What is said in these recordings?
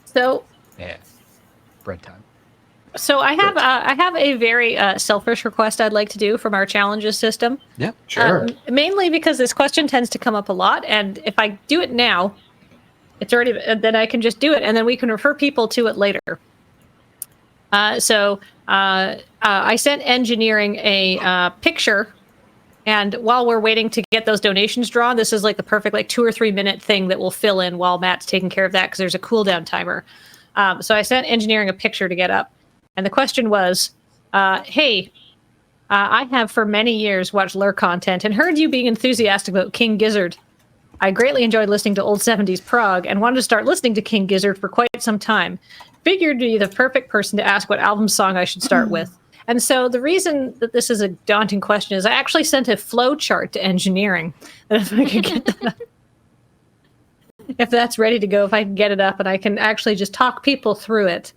So yeah, bread time. So I have a very selfish request I'd like to do from our challenges system. Yeah, sure. Mainly because this question tends to come up a lot, and if I do it now, it's already then I can just do it, and then we can refer people to it later. So I sent engineering a picture, and while we're waiting to get those donations drawn, this is like the perfect 2 or 3 minute thing that will fill in while Matt's taking care of that because there's a cooldown timer. So I sent engineering a picture to get up. And the question was, hey, I have for many years watched lure content and heard you being enthusiastic about King Gizzard. I greatly enjoyed listening to old 70s prog and wanted to start listening to King Gizzard for quite some time. Figured you'd be the perfect person to ask what album song I should start with. And so the reason that this is a daunting question is I actually sent a flow chart to engineering. And if I could get that, if that's ready to go, if I can get it up and I can actually just talk people through it.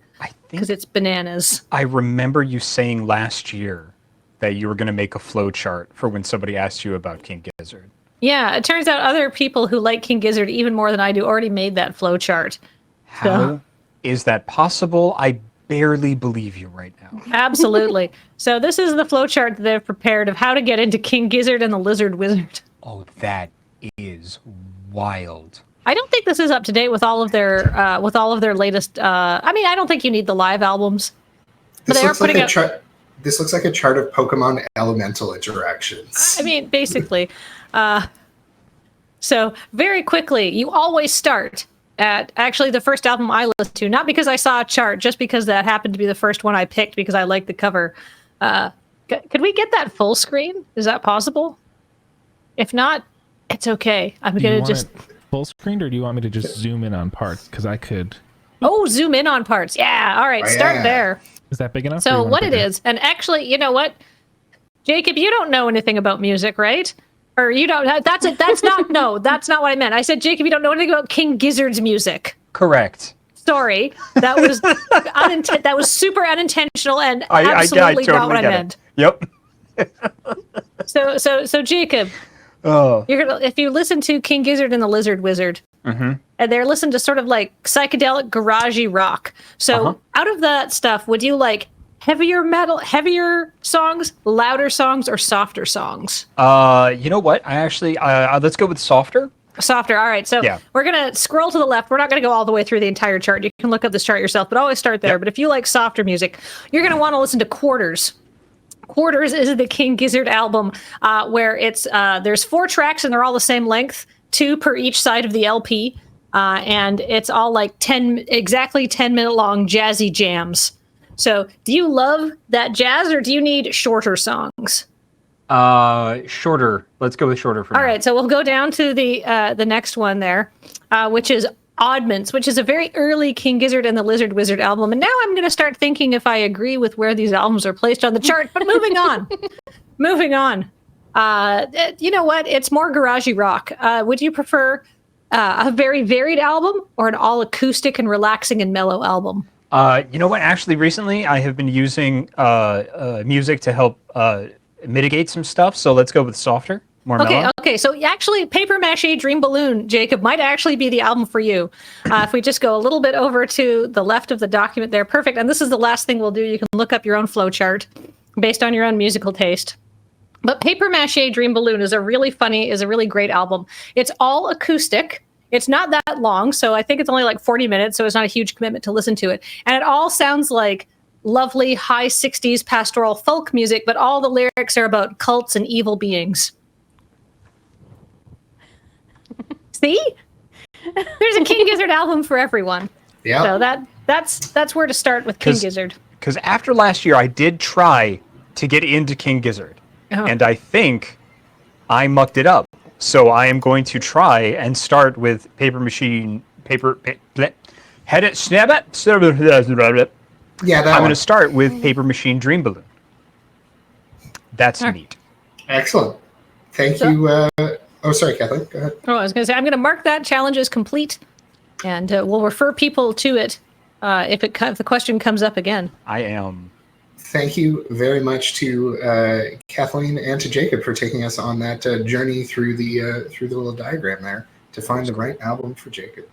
Because it's bananas. I remember you saying last year that you were going to make a flow chart for when somebody asked you about King Gizzard. Yeah, it turns out other people who like King Gizzard even more than I do already made that flow chart. How is that possible? I barely believe you right now. Absolutely. So this is the flow chart that they've prepared of how to get into King Gizzard and the Lizard Wizard. Oh, that is wild. I don't think this is up to date with all of their latest. I mean, I don't think you need the live albums. But This they are looks like putting a out. chart. This looks like a chart of Pokemon elemental interactions. I mean, basically. So very quickly, you always start at actually the first album I listened to, not because I saw a chart, just because that happened to be the first one I picked because I liked the cover. Could we get that full screen? Is that possible? If not, it's okay. I'm going to just. Full screen, or do you want me to just zoom in on parts? Because I could. Oh, zoom in on parts. Yeah. All right. Start there. Is that big enough? So what it is, and actually, you know what, Jacob, you don't know anything about music, right? Or you don't. That's not. No, that's not what I meant. I said, Jacob, you don't know anything about King Gizzard's music. Correct. Sorry, that was that was super unintentional and absolutely totally not what I meant. Yep. So Jacob. Oh. You're gonna, if you listen to King Gizzard and the Lizard Wizard, and they're listening to sort of like psychedelic garagey rock. So out of that stuff, would you like heavier songs, louder songs, or softer songs? You know what? I actually let's go with softer. Softer. All right. So we're gonna scroll to the left. We're not gonna go all the way through the entire chart. You can look up this chart yourself, but always start there. Yep. But if you like softer music, you're gonna want to listen to Quarters. Quarters is the King Gizzard album, where it's there's 4 tracks and they're all the same length, 2 per each side of the LP, and it's all like exactly 10-minute long jazzy jams. So, do you love that jazz, or do you need shorter songs? Shorter. Let's go with shorter for now. All right, so we'll go down to the next one there, which is Oddments, which is a very early King Gizzard and the Lizard Wizard album. And now I'm going to start thinking if I agree with where these albums are placed on the chart. But moving on. Moving on. You know what? It's more garagey rock. Would you prefer a very varied album or an all acoustic and relaxing and mellow album? You know what? Actually, recently I have been using music to help mitigate some stuff. So let's go with softer. Okay. So actually, Paper Mache Dream Balloon, Jacob, might actually be the album for you. If we just go a little bit over to the left of the document there, perfect. And this is the last thing we'll do. You can look up your own flow chart based on your own musical taste. But Paper Mache Dream Balloon is a really great album. It's all acoustic. It's not that long, so I think it's only like 40 minutes, so it's not a huge commitment to listen to it. And it all sounds like lovely high 60s pastoral folk music, but all the lyrics are about cults and evil beings. See? There's a King Gizzard album for everyone. Yeah. So that's where to start with King Gizzard. Because after last year, I did try to get into King Gizzard, and I think I mucked it up. So I am going to try and start with Paper Machine, Head It, Snap It. Yeah, I'm going to start with Paper Machine Dream Balloon. That's neat. Excellent. Thank you. Oh, sorry, Kathleen. Go ahead. Oh, I was going to say, I'm going to mark that challenge as complete, and we'll refer people to it if the question comes up again. I am. Thank you very much to Kathleen and to Jacob for taking us on that journey through the little diagram there to find the right album for Jacob.